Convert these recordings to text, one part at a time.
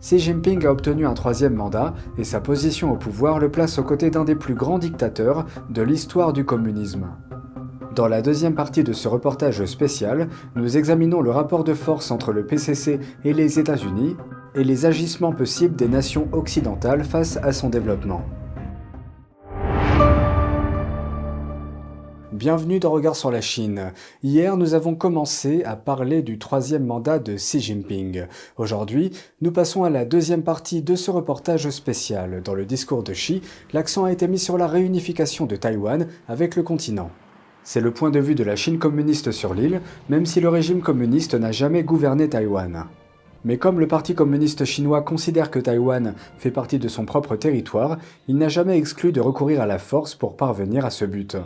Xi Jinping a obtenu un troisième mandat et sa position au pouvoir le place aux côtés d'un des plus grands dictateurs de l'histoire du communisme. Dans la deuxième partie de ce reportage spécial, nous examinons le rapport de force entre le PCC et les États-Unis et les agissements possibles des nations occidentales face à son développement. Bienvenue dans Regard sur la Chine. Hier, nous avons commencé à parler du troisième mandat de Xi Jinping. Aujourd'hui, nous passons à la deuxième partie de ce reportage spécial. Dans le discours de Xi, l'accent a été mis sur la réunification de Taïwan avec le continent. C'est le point de vue de la Chine communiste sur l'île, même si le régime communiste n'a jamais gouverné Taïwan. Mais comme le Parti communiste chinois considère que Taïwan fait partie de son propre territoire, il n'a jamais exclu de recourir à la force pour parvenir à ce but.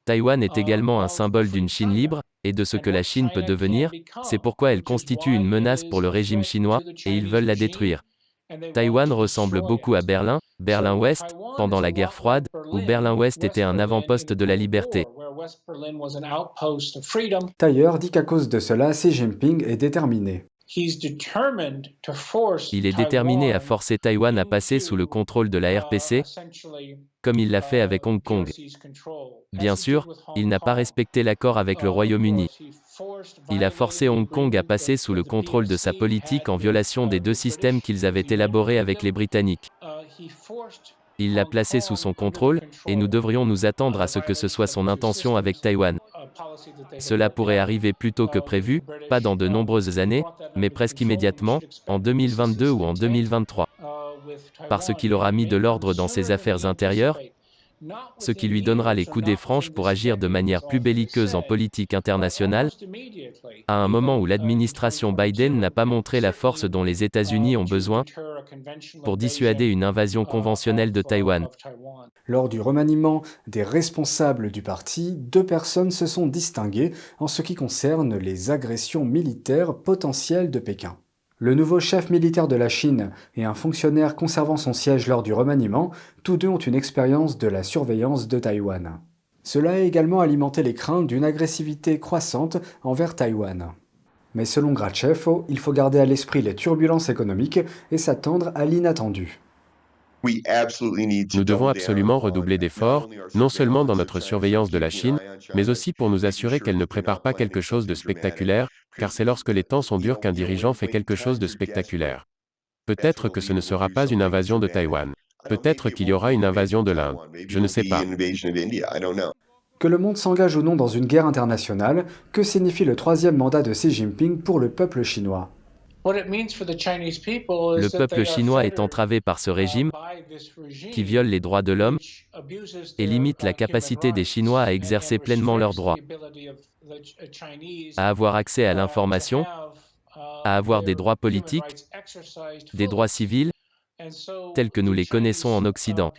Taïwan est également un symbole d'une Chine libre, et de ce que la Chine peut devenir, c'est pourquoi elle constitue une menace pour le régime chinois, et ils veulent la détruire. Taïwan ressemble beaucoup à Berlin, Berlin-Ouest, pendant la guerre froide, où Berlin-Ouest était un avant-poste de la liberté. Tailleur dit qu'à cause de cela, Xi Jinping est déterminé. Il est déterminé à forcer Taïwan à passer sous le contrôle de la RPC, comme il l'a fait avec Hong Kong. Bien sûr, il n'a pas respecté l'accord avec le Royaume-Uni. Il a forcé Hong Kong à passer sous le contrôle de sa politique en violation des deux systèmes qu'ils avaient élaborés avec les Britanniques. Il l'a placé sous son contrôle, et nous devrions nous attendre à ce que ce soit son intention avec Taïwan. Cela pourrait arriver plus tôt que prévu, pas dans de nombreuses années, mais presque immédiatement, en 2022 ou en 2023. Parce qu'il aura mis de l'ordre dans ses affaires intérieures, ce qui lui donnera les coups des franches pour agir de manière plus belliqueuse en politique internationale, à un moment où l'administration Biden n'a pas montré la force dont les États-Unis ont besoin pour dissuader une invasion conventionnelle de Taïwan. Lors du remaniement des responsables du parti, deux personnes se sont distinguées en ce qui concerne les agressions militaires potentielles de Pékin. Le nouveau chef militaire de la Chine et un fonctionnaire conservant son siège lors du remaniement, tous deux ont une expérience de la surveillance de Taïwan. Cela a également alimenté les craintes d'une agressivité croissante envers Taïwan. Mais selon Grachev, il faut garder à l'esprit les turbulences économiques et s'attendre à l'inattendu. Nous devons absolument redoubler d'efforts, non seulement dans notre surveillance de la Chine, mais aussi pour nous assurer qu'elle ne prépare pas quelque chose de spectaculaire, car c'est lorsque les temps sont durs qu'un dirigeant fait quelque chose de spectaculaire. Peut-être que ce ne sera pas une invasion de Taïwan. Peut-être qu'il y aura une invasion de l'Inde. Je ne sais pas. Que le monde s'engage ou non dans une guerre internationale, que signifie le troisième mandat de Xi Jinping pour le peuple chinois ? Le peuple chinois est entravé par ce régime, qui viole les droits de l'homme, et limite la capacité des Chinois à exercer pleinement leurs droits, à avoir accès à l'information, à avoir des droits politiques, des droits civils, tels que nous les connaissons en Occident.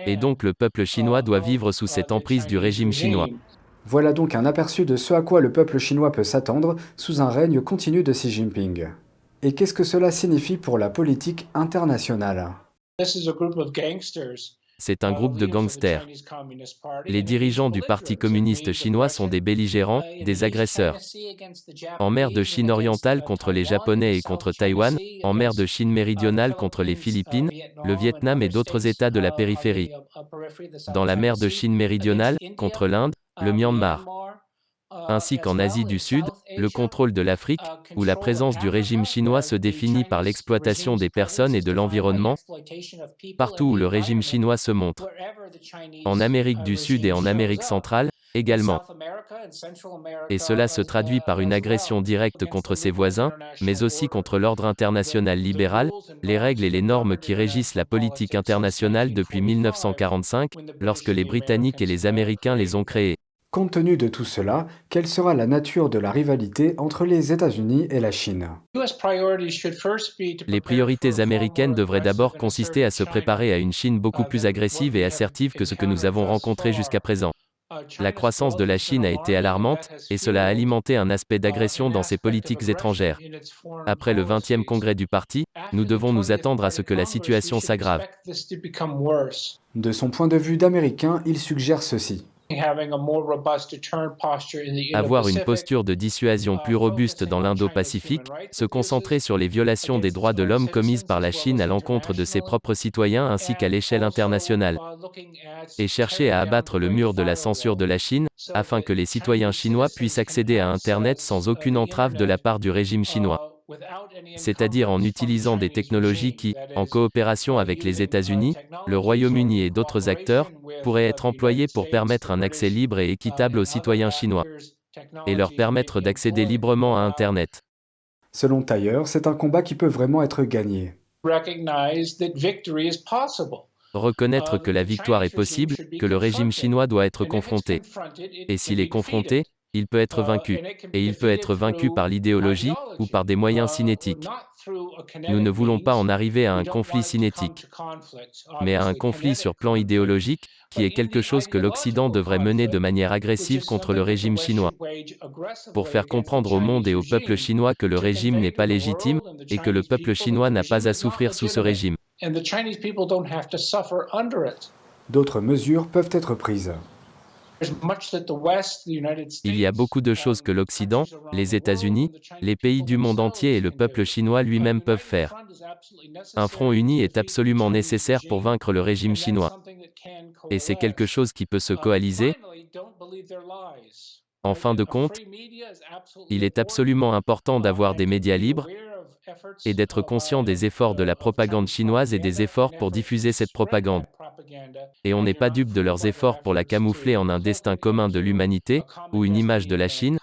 Et donc le peuple chinois doit vivre sous cette emprise du régime chinois. Voilà donc un aperçu de ce à quoi le peuple chinois peut s'attendre sous un règne continu de Xi Jinping. Et qu'est-ce que cela signifie pour la politique internationale ? C'est un groupe de gangsters. Les dirigeants du Parti communiste chinois sont des belligérants, des agresseurs. En mer de Chine orientale contre les Japonais et contre Taïwan, en mer de Chine méridionale contre les Philippines, le Vietnam et d'autres États de la périphérie. Dans la mer de Chine méridionale, contre l'Inde, le Myanmar. Ainsi qu'en Asie du Sud, le contrôle de l'Afrique, où la présence du régime chinois se définit par l'exploitation des personnes et de l'environnement, partout où le régime chinois se montre. En Amérique du Sud et en Amérique centrale, également. Et cela se traduit par une agression directe contre ses voisins, mais aussi contre l'ordre international libéral, les règles et les normes qui régissent la politique internationale depuis 1945, lorsque les Britanniques et les Américains les ont créées. Compte tenu de tout cela, quelle sera la nature de la rivalité entre les États-Unis et la Chine ? Les priorités américaines devraient d'abord consister à se préparer à une Chine beaucoup plus agressive et assertive que ce que nous avons rencontré jusqu'à présent. La croissance de la Chine a été alarmante, et cela a alimenté un aspect d'agression dans ses politiques étrangères. Après le 20e congrès du parti, nous devons nous attendre à ce que la situation s'aggrave. De son point de vue d'Américain, il suggère ceci. Avoir une posture de dissuasion plus robuste dans l'Indo-Pacifique, se concentrer sur les violations des droits de l'homme commises par la Chine à l'encontre de ses propres citoyens ainsi qu'à l'échelle internationale, et chercher à abattre le mur de la censure de la Chine, afin que les citoyens chinois puissent accéder à Internet sans aucune entrave de la part du régime chinois. C'est-à-dire en utilisant des technologies qui, en coopération avec les États-Unis, le Royaume-Uni et d'autres acteurs, pourraient être employées pour permettre un accès libre et équitable aux citoyens chinois, et leur permettre d'accéder librement à Internet. Selon Taylor, c'est un combat qui peut vraiment être gagné. Reconnaître que la victoire est possible, que le régime chinois doit être confronté. Et s'il est confronté, il peut être vaincu. Et il peut être vaincu par l'idéologie, ou par des moyens cinétiques. Nous ne voulons pas en arriver à un conflit cinétique, mais à un conflit sur plan idéologique, qui est quelque chose que l'Occident devrait mener de manière agressive contre le régime chinois, pour faire comprendre au monde et au peuple chinois que le régime n'est pas légitime, et que le peuple chinois n'a pas à souffrir sous ce régime. D'autres mesures peuvent être prises. Il y a beaucoup de choses que l'Occident, les États-Unis, les pays du monde entier et le peuple chinois lui-même peuvent faire. Un front uni est absolument nécessaire pour vaincre le régime chinois. Et c'est quelque chose qui peut se coaliser. En fin de compte, il est absolument important d'avoir des médias libres et d'être conscient des efforts de la propagande chinoise et des efforts pour diffuser cette propagande. Et on n'est pas dupe de leurs efforts pour la camoufler en un destin commun de l'humanité, ou une image de la Chine,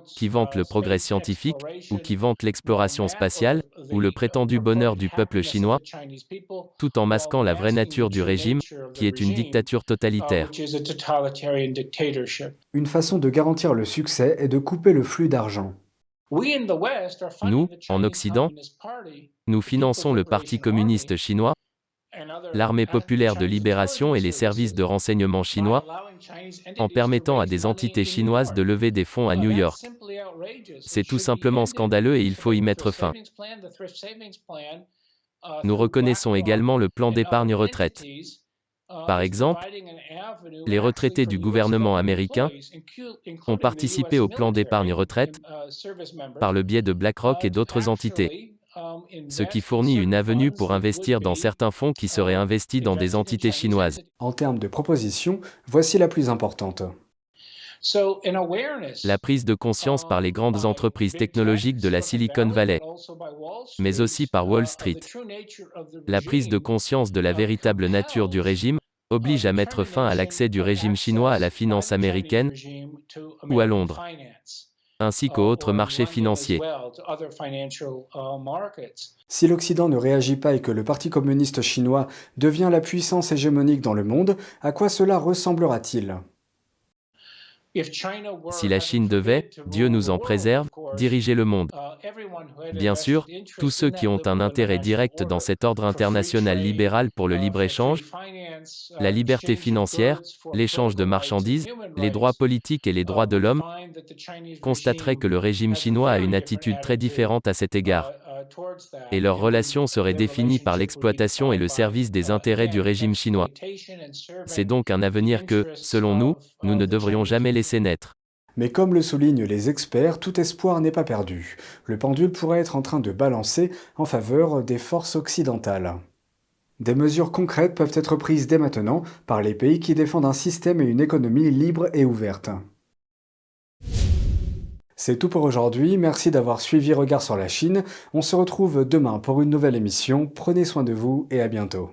qui vante le progrès scientifique, ou qui vante l'exploration spatiale, ou le prétendu bonheur du peuple chinois, tout en masquant la vraie nature du régime, qui est une dictature totalitaire. Une façon de garantir le succès est de couper le flux d'argent. Nous, en Occident, nous finançons le Parti communiste chinois, l'Armée populaire de libération et les services de renseignement chinois, en permettant à des entités chinoises de lever des fonds à New York. C'est tout simplement scandaleux et il faut y mettre fin. Nous reconnaissons également le plan d'épargne retraite. Par exemple, les retraités du gouvernement américain ont participé au plan d'épargne retraite par le biais de BlackRock et d'autres entités, ce qui fournit une avenue pour investir dans certains fonds qui seraient investis dans des entités chinoises. En termes de propositions, voici la plus importante. La prise de conscience par les grandes entreprises technologiques de la Silicon Valley, mais aussi par Wall Street. La prise de conscience de la véritable nature du régime oblige à mettre fin à l'accès du régime chinois à la finance américaine ou à Londres, ainsi qu'aux autres marchés financiers. Si l'Occident ne réagit pas et que le Parti communiste chinois devient la puissance hégémonique dans le monde, à quoi cela ressemblera-t-il ? Si la Chine devait, Dieu nous en préserve, diriger le monde. Bien sûr, tous ceux qui ont un intérêt direct dans cet ordre international libéral pour le libre-échange, la liberté financière, l'échange de marchandises, les droits politiques et les droits de l'homme, constateraient que le régime chinois a une attitude très différente à cet égard. Et leurs relations seraient définies par l'exploitation et le service des intérêts du régime chinois. C'est donc un avenir que, selon nous, nous ne devrions jamais laisser naître. Mais comme le soulignent les experts, tout espoir n'est pas perdu. Le pendule pourrait être en train de balancer en faveur des forces occidentales. Des mesures concrètes peuvent être prises dès maintenant par les pays qui défendent un système et une économie libre et ouverte. C'est tout pour aujourd'hui, merci d'avoir suivi Regard sur la Chine. On se retrouve demain pour une nouvelle émission, prenez soin de vous et à bientôt.